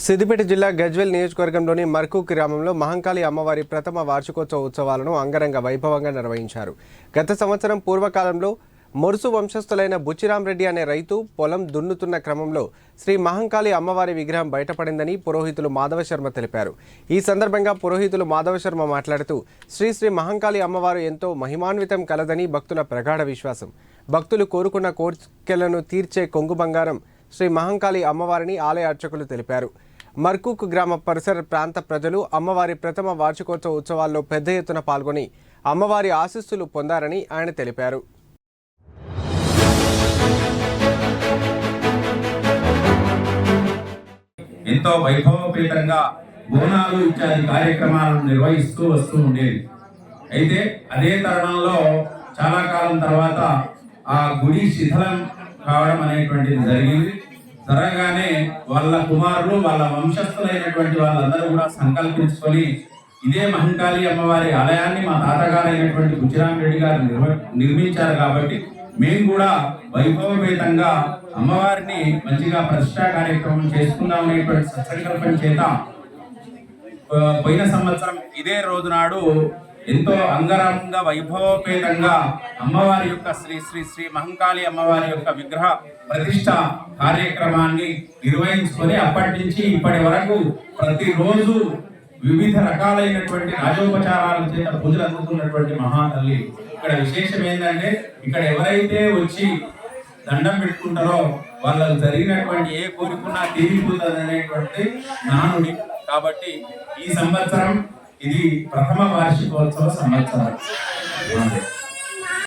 సిద్దిపేట జిల్లా గజ్వేల్ నియోజకవర్గంలోని మర్కూక్ గ్రామంలో మహంకాళి అమ్మవారి ప్రథమ వార్షికోత్సవ ఉత్సవాలను అంగరంగ వైభవంగా నిర్వహించారు. గత సంవత్సరం పూర్వకాలంలో మొరుసు వంశస్థులైన బుచ్చిరామరెడ్డి అనే రైతు పొలం దున్నుతున్న క్రమంలో శ్రీ మహంకాళి అమ్మవారి విగ్రహం బయటపడిందని పురోహితులు మాధవశర్మ తెలిపారు. ఈ సందర్భంగా పురోహితులు మాధవశర్మ మాట్లాడుతూ శ్రీ మహంకాళి అమ్మవారు ఎంతో మహిమాన్వితం కలదని భక్తుల ప్రగాఢ విశ్వాసం. భక్తులు కోరుకున్న కోరికలను తీర్చే కొంగు బంగారం శ్రీ మహంకాళి అమ్మవారిని ఆలయ అర్చకులు తెలిపారు. మర్కూక్ గ్రామ పరిసర ప్రాంత ప్రజలు అమ్మవారి ప్రథమ వార్షికోత్సవ ఉత్సవాల్లో పెద్ద ఎత్తున పాల్గొని అమ్మవారి ఆశీస్సులు పొందారని ఆయన తెలిపారు. ఎంతో వైభవపేతంగా బోనాలు ఇత్యాది కార్యక్రమాలను నిర్వహిస్తూ వస్తూ ఉండేది. అయితే అదే తరుణంలో చాలా కాలం తర్వాత ఆ గుడి శిథిలం కావడం అనేటువంటిది జరిగింది. జరగానే వాళ్ళ కుమారులు వాళ్ళ వంశస్థులైనటువంటి వాళ్ళందరూ కూడా సంకల్పించుకొని ఇదే మహంకాళి అమ్మవారి ఆలయాన్ని మా తాతగారైనటువంటి బుచ్చిరామరెడ్డి గారు నిర్మించారు కాబట్టి మేము కూడా వైభవపేతంగా అమ్మవారిని మంచిగా ప్రతిష్టా కార్యక్రమం చేసుకుందాం అనేటువంటి సత్సంకల్పం చేత పోయిన సంవత్సరం ఇదే రోజు నాడు ఎంతో అంగరంగ వైభవపేతంగా అమ్మవారి యొక్క శ్రీ శ్రీ శ్రీ మహంకాళి అమ్మవారి యొక్క విగ్రహ ప్రతిష్ట కార్యక్రమాన్ని నిర్వహించుకొని అప్పటి నుంచి ఇప్పటి వరకు ప్రతిరోజు వివిధ రకాలైనటువంటి రాజోపచారాల చేత పూజలు అందుతున్నటువంటి మహాతల్లి. ఇక్కడ విశేషం ఏంటంటే ఇక్కడ ఎవరైతే వచ్చి దండం పెట్టుకుంటారో వాళ్ళకు జరిగినటువంటి ఏ కోరికున్నా తీరిపోతుంది అనేటువంటి నానుడి. కాబట్టి ఈ సంవత్సరం ఇది ప్రథమ వార్షికోత్సవ సంవత్సరం.